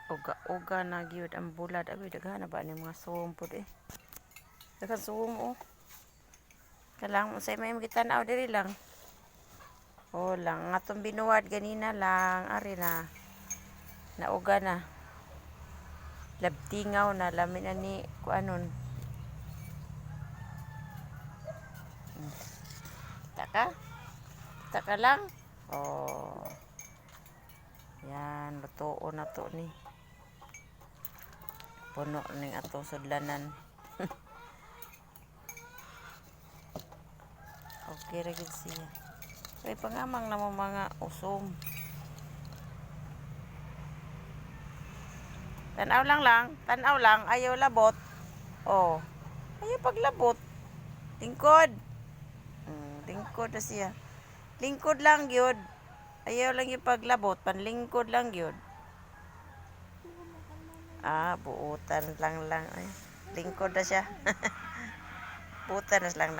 Uga-uga na gyud ang bulad. Abi daghan na ba ni mga suom pud eh. Daghan suom oh. Kalang unsay may magitan-aw diri lang. Oh lang atong binuwad ganina lang ari na. Nauga na. Labtingaw na lamin na ni kuanon. Taka? Taka lang? Oh. Yan, lutuon na to ni. Puno ning atong sudlanan. Okay ra gid siya. Kay pangamang na mo mga usom. Tanaw lang, ayaw labot. Oh. Ayaw paglabot. Lingkod. Lingkod na siya. Lingkod lang gyud. Ayaw lang yung paglabot, panlingkod lang gyud. Buutan lang. Ay. Lingkod na siya. Buutan na lang.